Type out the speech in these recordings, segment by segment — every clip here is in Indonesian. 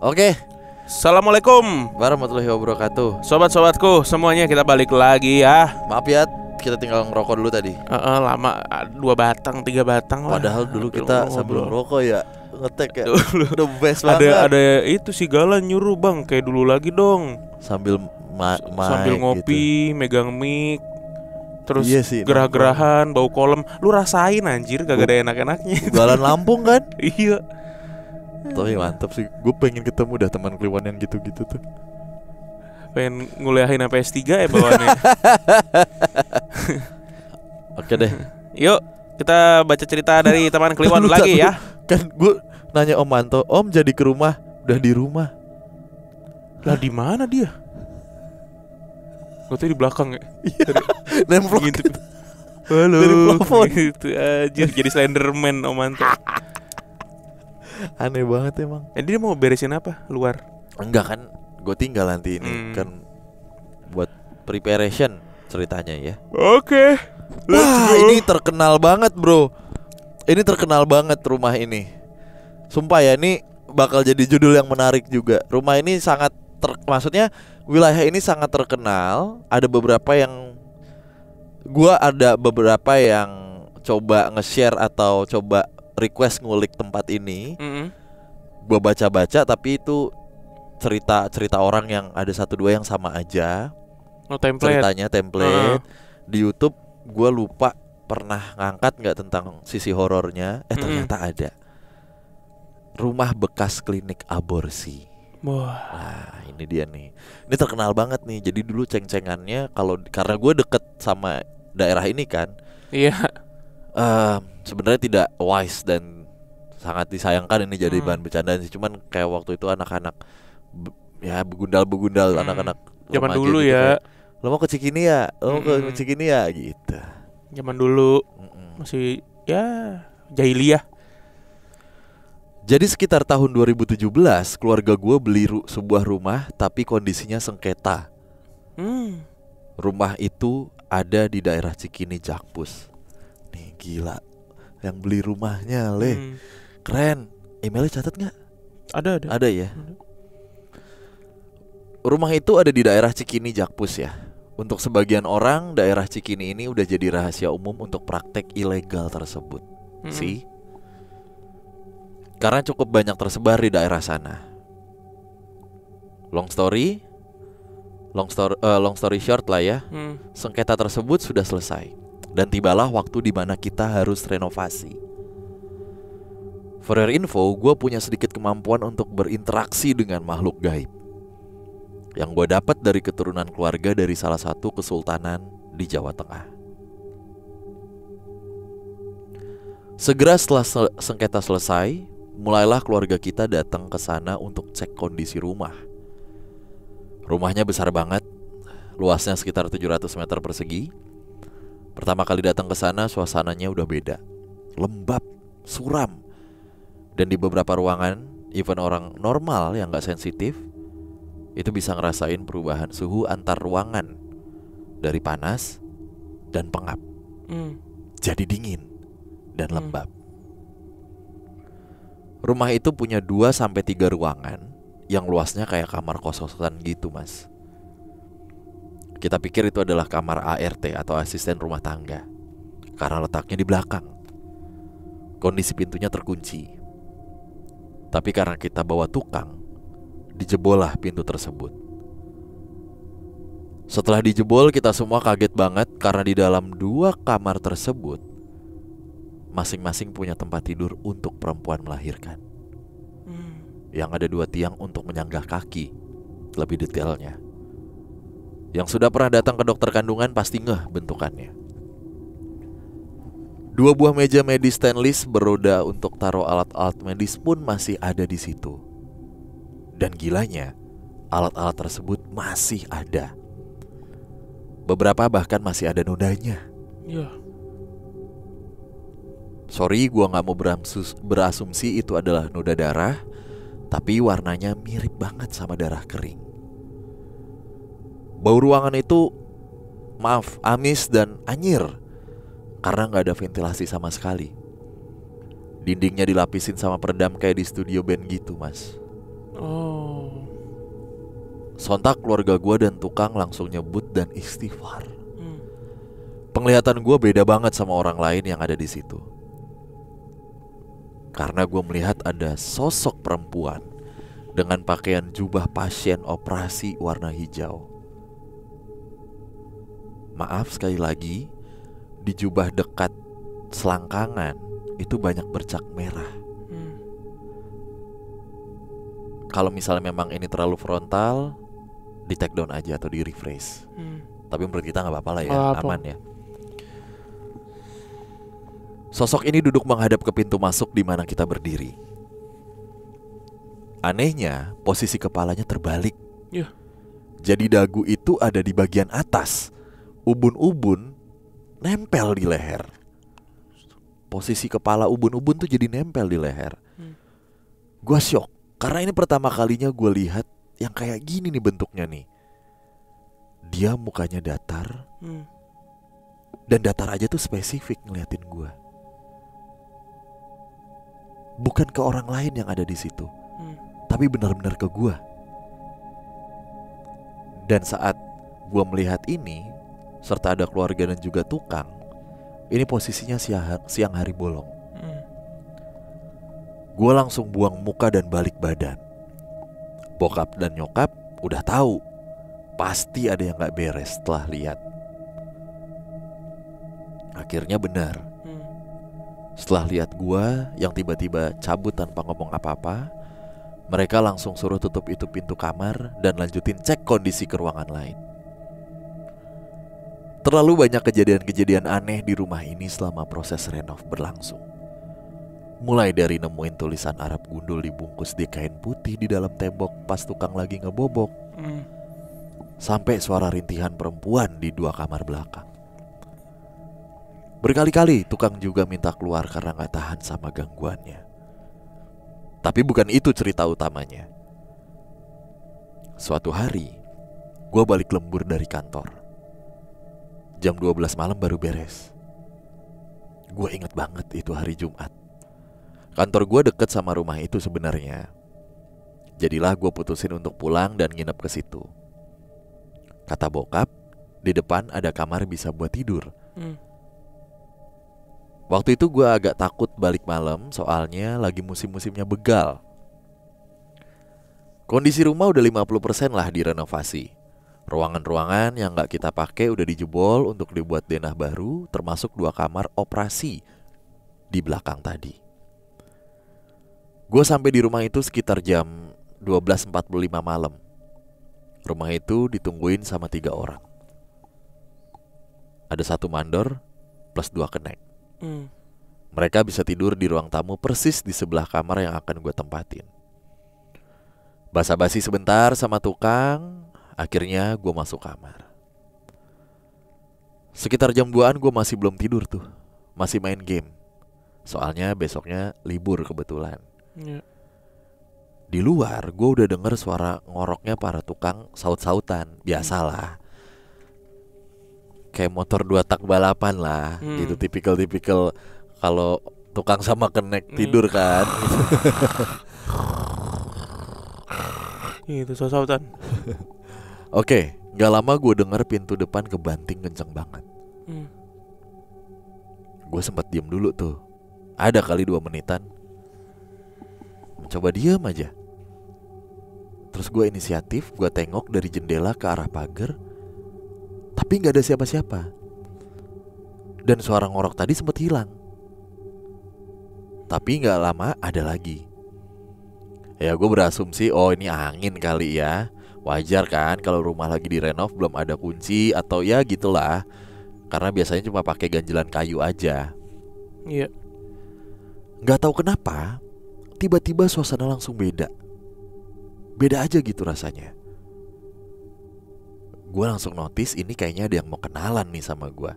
Oke, Assalamualaikum warahmatullahi wabarakatuh. sobat-sobatku semuanya, kita balik lagi ya. Maaf ya, kita tinggal ngerokok dulu tadi. Lama, 2 batang 3 batang lah. Padahal dulu kita sambil ngerokok ya, ngetek ya. Dulu. The best banget. Ada itu si Gala nyuruh, bang, kayak dulu lagi dong. Sambil Sambil ngopi, gitu. megang mic. Terus Iya sih, gerah-gerahan, bau kolem. Lu rasain anjir, gak ada enak-enaknya. Jualan Lampung kan? Iya. Tapi mantap sih. Gue pengen ketemu dah teman Kliwon yang gitu-gitu tuh. Pengen nguliahin sampai S3 ya bawaannya. Oke deh. Yuk, kita baca cerita dari teman Kliwon lagi ya. Kan gue nanya Om Manto, Om jadi ke rumah, udah di rumah. Lah di mana dia? Gue tuh di belakang ya. Nemplok Gitu. Halo. Dari plafon. Gitu aja. Jadi Slenderman Om Manto. Aneh banget emang. Dia mau beresin apa luar? Enggak kan, gue tinggal nanti ini kan buat preparation ceritanya ya. Oke. Wah, ini terkenal banget bro. Ini terkenal banget rumah ini. Sumpah ya, ini bakal jadi judul yang menarik juga. Rumah ini sangat maksudnya wilayah ini sangat terkenal. Ada beberapa yang coba nge-share atau coba request ngulik tempat ini. Gua baca-baca, tapi itu cerita orang yang ada 1-2 yang sama aja. Oh, template. Ceritanya template. Di YouTube gua lupa pernah ngangkat nggak tentang sisi horornya. Ternyata ada. Rumah bekas klinik aborsi. Wah. Nah, ini dia nih. Ini terkenal banget nih. Jadi dulu ceng-cengannya karena gue deket sama daerah ini kan. Iya. Sebenarnya tidak wise dan sangat disayangkan ini jadi bahan bercandaan sih. Cuman kayak waktu itu anak-anak begundal anak-anak zaman remaja dulu gitu ya. kayak, lo mau ke Cikini ya? Lo mau ke Cikini ya? Gitu. Zaman dulu masih ya jahiliyah. Jadi sekitar tahun 2017 keluarga gue beli sebuah rumah tapi kondisinya sengketa. Rumah itu ada di daerah Cikini Jakpus. Nih gila, yang beli rumahnya keren. Emailnya catat nggak? Ada ya. Rumah itu ada di daerah Cikini Jakpus ya. Untuk sebagian orang daerah Cikini ini udah jadi rahasia umum untuk praktek ilegal tersebut. Karena cukup banyak tersebar di daerah sana. Long story short lah ya. Sengketa tersebut sudah selesai dan tibalah waktu di mana kita harus renovasi. For your info, gue punya sedikit kemampuan untuk berinteraksi dengan makhluk gaib yang gue dapat dari keturunan keluarga dari salah satu kesultanan di Jawa Tengah. Segera setelah sengketa selesai, mulailah keluarga kita datang ke sana untuk cek kondisi rumah. Rumahnya besar banget, luasnya sekitar 700 meter persegi. Pertama kali datang ke sana, suasananya udah beda, lembab, suram. Dan di beberapa ruangan, even orang normal yang gak sensitif itu bisa ngerasain perubahan suhu antar ruangan dari panas dan pengap jadi dingin dan lembab. Rumah itu punya 2-3 ruangan yang luasnya kayak kamar kos-kosan gitu mas. Kita pikir itu adalah kamar ART atau asisten rumah tangga karena letaknya di belakang. Kondisi pintunya terkunci. Tapi karena kita bawa tukang, dijebolah pintu tersebut. Setelah dijebol, kita semua kaget banget karena di dalam 2 kamar tersebut masing-masing punya tempat tidur untuk perempuan melahirkan. Yang ada 2 tiang untuk menyanggah kaki. Lebih detailnya, yang sudah pernah datang ke dokter kandungan pasti ngeh bentukannya. 2 buah meja medis stainless beroda untuk taruh alat-alat medis pun masih ada di situ. Dan gilanya, alat-alat tersebut masih ada. Beberapa bahkan masih ada nodanya. Sorry, gua gak mau berasumsi itu adalah noda darah, tapi warnanya mirip banget sama darah kering. Bau ruangan itu, amis dan anyir karena gak ada ventilasi sama sekali. Dindingnya dilapisin sama peredam kayak di studio band gitu mas. Oh. Sontak keluarga gue dan tukang langsung nyebut dan istighfar. Hmm. Penglihatan gue beda banget sama orang lain yang ada di situ. Karena gue melihat ada sosok perempuan dengan pakaian jubah pasien operasi warna hijau. Maaf sekali lagi, di jubah dekat selangkangan itu banyak bercak merah. Kalau misalnya memang ini terlalu frontal, di take down aja atau di rephrase. Tapi menurut kita nggak apa-apa lah ya, aman ya. Sosok ini duduk menghadap ke pintu masuk di mana kita berdiri. Anehnya, posisi kepalanya terbalik. Jadi dagu itu ada di bagian atas, ubun-ubun nempel di leher. Posisi kepala ubun-ubun tuh jadi nempel di leher. Gua syok. Karena ini pertama kalinya gue lihat yang kayak gini nih bentuknya nih. Dia mukanya datar. Dan datar aja tuh spesifik ngeliatin gue. Bukan ke orang lain yang ada di situ, tapi benar-benar ke gue. Dan saat gue melihat ini, serta ada keluarga dan juga tukang, ini posisinya siang hari bolong. Gue langsung buang muka dan balik badan. Bokap dan nyokap udah tahu pasti ada yang gak beres setelah lihat. Akhirnya benar. Setelah lihat gue yang tiba-tiba cabut tanpa ngomong apa-apa, mereka langsung suruh tutup itu pintu kamar dan lanjutin cek kondisi ke ruangan lain. Terlalu banyak kejadian-kejadian aneh di rumah ini selama proses renov berlangsung. Mulai dari nemuin tulisan Arab gundul dibungkus di kain putih di dalam tembok pas tukang lagi ngebobok, sampai suara rintihan perempuan di 2 kamar belakang. Berkali-kali tukang juga minta keluar karena gak tahan sama gangguannya. Tapi bukan itu cerita utamanya. Suatu hari, gue balik lembur dari kantor. Jam 12 malam baru beres. Gue inget banget itu hari Jumat. Kantor gue deket sama rumah itu sebenarnya. Jadilah gue putusin untuk pulang dan nginep ke situ. Kata bokap, di depan ada kamar bisa buat tidur. Waktu itu gue agak takut balik malam, soalnya lagi musim-musimnya begal. Kondisi rumah udah 50% lah direnovasi. Ruangan-ruangan yang gak kita pakai udah dijebol untuk dibuat denah baru, termasuk 2 kamar operasi di belakang tadi. Gue sampai di rumah itu sekitar jam 12.45 malam. Rumah itu ditungguin sama 3 orang. Ada 1 mandor plus 2 kenek. Mereka bisa tidur di ruang tamu persis di sebelah kamar yang akan gue tempatin. Basa-basi sebentar sama tukang, akhirnya gue masuk kamar. Sekitar jam 2an gue masih belum tidur tuh. Masih main game. Soalnya besoknya libur kebetulan. Di luar gue udah denger suara ngoroknya para tukang saut-sautan. Biasalah, kayak motor 2 tak balapan lah. Gitu tipikal kalau tukang sama kenek tidur kan. Itu saut-sautan. Oke, gak lama gue denger pintu depan kebanting kenceng banget. Gue sempat diem dulu tuh. Ada kali 2 menitan. Mencoba diem aja. Terus gue inisiatif, gue tengok dari jendela ke arah pagar, tapi gak ada siapa-siapa. Dan suara ngorok tadi sempat hilang. Tapi gak lama ada lagi. Ya gue berasumsi, oh ini angin kali ya. Wajar kan kalau rumah lagi direnov belum ada kunci atau ya gitulah. Karena biasanya cuma pakai ganjelan kayu aja. Iya. Gak tahu kenapa, tiba-tiba suasana langsung beda. Beda aja gitu rasanya. Gue langsung notice ini kayaknya ada yang mau kenalan nih sama gue.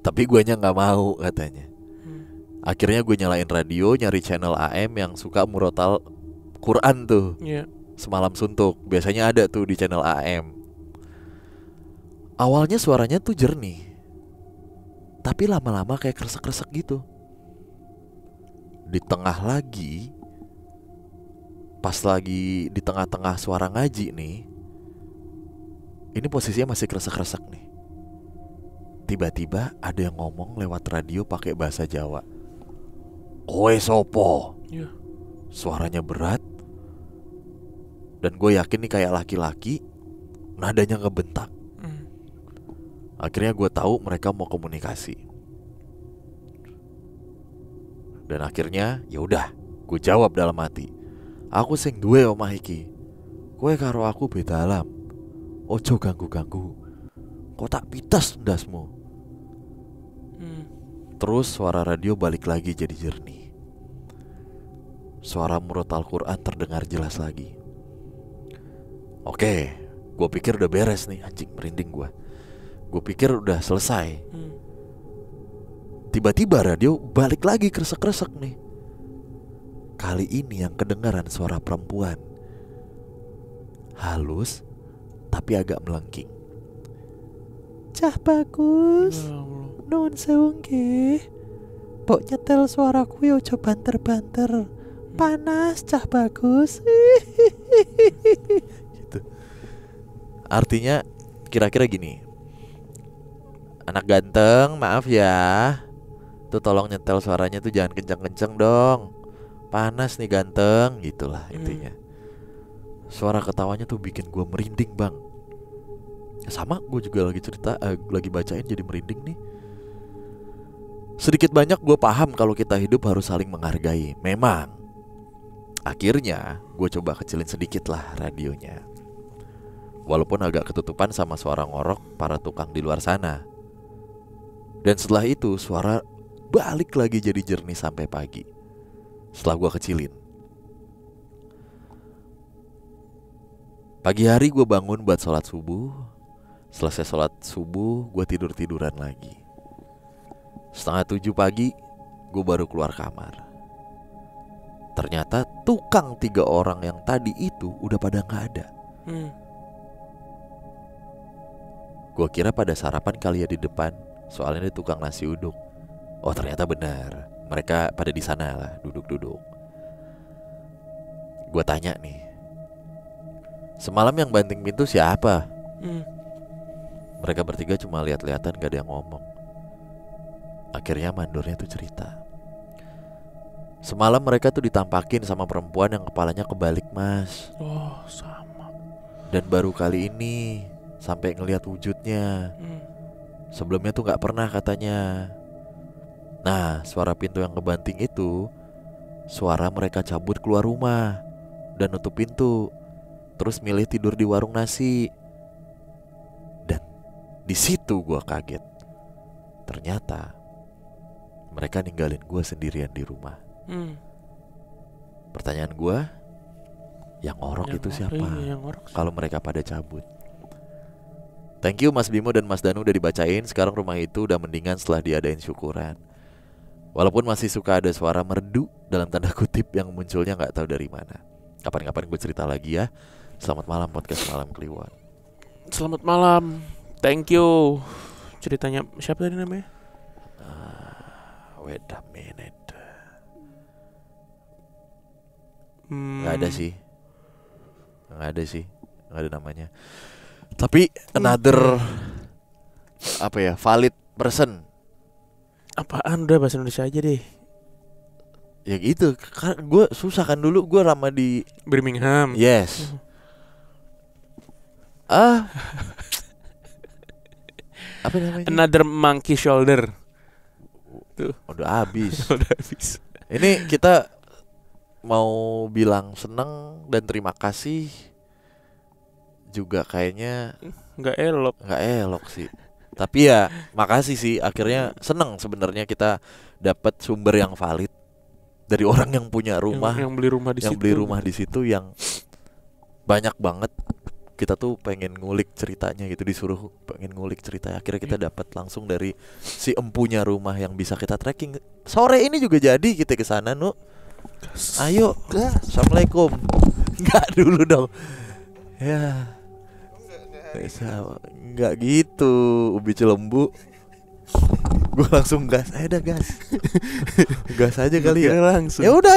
Tapi guanya gak mau katanya. Akhirnya gue nyalain radio, nyari channel AM yang suka murotal Quran tuh. Semalam suntuk, biasanya ada tuh di channel AM. Awalnya suaranya tuh jernih, tapi lama-lama kayak kresek-kresek gitu. Di tengah lagi, Pas lagi di tengah-tengah suara ngaji nih, ini posisinya masih kresek-kresek nih. Tiba-tiba ada yang ngomong lewat radio pakai bahasa Jawa. Kowe sopo? Iya. Suaranya berat. Dan gue yakin nih kayak laki-laki, nadanya ngebentak. Akhirnya gue tahu mereka mau komunikasi. Dan akhirnya ya udah, gue jawab dalam hati. Aku sing duwe omah iki. Kowe karo aku beda alam. Ojo ganggu-ganggu. Kok tak pitas ndasmu. Terus suara radio balik lagi jadi jernih. Suara murut Al-Quran terdengar jelas lagi. Oke, gue pikir udah beres nih. Anjing, merinding gue. Gue pikir udah selesai. Tiba-tiba radio balik lagi kresek-kresek nih. Kali ini yang kedengaran suara perempuan. Halus tapi agak melengking. Cah bagus. Nuwun sewu nggih. Mbok nyetel suaraku yo aja banter-banter. Panas cah bagus. Gitu. Artinya kira-kira gini. Anak ganteng, maaf ya. Tuh tolong nyetel suaranya tuh jangan kenceng-kenceng dong. Panas nih ganteng, gitulah intinya. Suara ketawanya tuh bikin gue merinding bang. Sama, gue juga lagi cerita, lagi bacain jadi merinding nih. Sedikit banyak gue paham kalau kita hidup harus saling menghargai. Memang. Akhirnya gue coba kecilin sedikit lah radionya. Walaupun agak ketutupan sama suara ngorok para tukang di luar sana. Dan setelah itu suara balik lagi jadi jernih sampai pagi. Setelah gue kecilin. Pagi hari gue bangun buat sholat subuh. Selesai sholat subuh gue tidur-tiduran lagi. 6:30 pagi gue baru keluar kamar. Ternyata tukang 3 orang yang tadi itu udah pada gak ada. Gue kira pada sarapan kali ya di depan. Soalnya di tukang nasi uduk. Oh ternyata benar. Mereka pada di sana lah, duduk-duduk. Gue tanya nih, semalam yang banting pintu siapa? Mereka bertiga cuma lihat-lihatan, gak ada yang ngomong. Akhirnya mandornya tuh cerita. Semalam mereka tuh ditampakin sama perempuan yang kepalanya kebalik mas. Oh sama. Dan baru kali ini sampai ngelihat wujudnya. Sebelumnya tuh gak pernah katanya. Nah suara pintu yang kebanting itu suara mereka cabut keluar rumah dan nutup pintu. Terus milih tidur di warung nasi. Dan di situ gue kaget. Ternyata mereka ninggalin gue sendirian di rumah. Pertanyaan gue, yang orok itu siapa? Kalau mereka pada cabut. Thank you Mas Bimo dan Mas Danu udah dibacain. Sekarang rumah itu udah mendingan setelah diadain syukuran. Walaupun masih suka ada suara merdu dalam tanda kutip yang munculnya gak tahu dari mana. Kapan-kapan gue cerita lagi ya. Selamat malam podcast Malam Kliwon. Selamat malam. Thank you. Ceritanya siapa tadi namanya? Wait a minute. Gak ada sih. Gak ada namanya. Tapi another apa ya, valid person. Apaan, udah bahasa Indonesia aja deh. Ya gitu, kan gue susah kan dulu, gue lama di Birmingham. Yes. Apa namanya? Another monkey shoulder. Tuh. Udah habis. Udah habis. Ini kita mau bilang seneng dan terima kasih juga kayaknya nggak elok sih. Tapi ya makasih sih, akhirnya seneng sebenarnya kita dapat sumber yang valid dari orang yang punya rumah, yang beli rumah di yang situ. beli rumah di situ, yang banyak banget. Kita tuh pengen ngulik ceritanya gitu, disuruh pengen ngulik cerita. Akhirnya kita dapat langsung dari si empunya rumah yang bisa kita tracking. Sore ini juga jadi kita ke sana, Nu. Ayo. Assalamualaikum. Enggak dulu dong. Ya. Enggak gitu, ubi cilembu. Gue langsung gas, ayo dah gas. Gas aja kali ya. Langsung. Ya udah.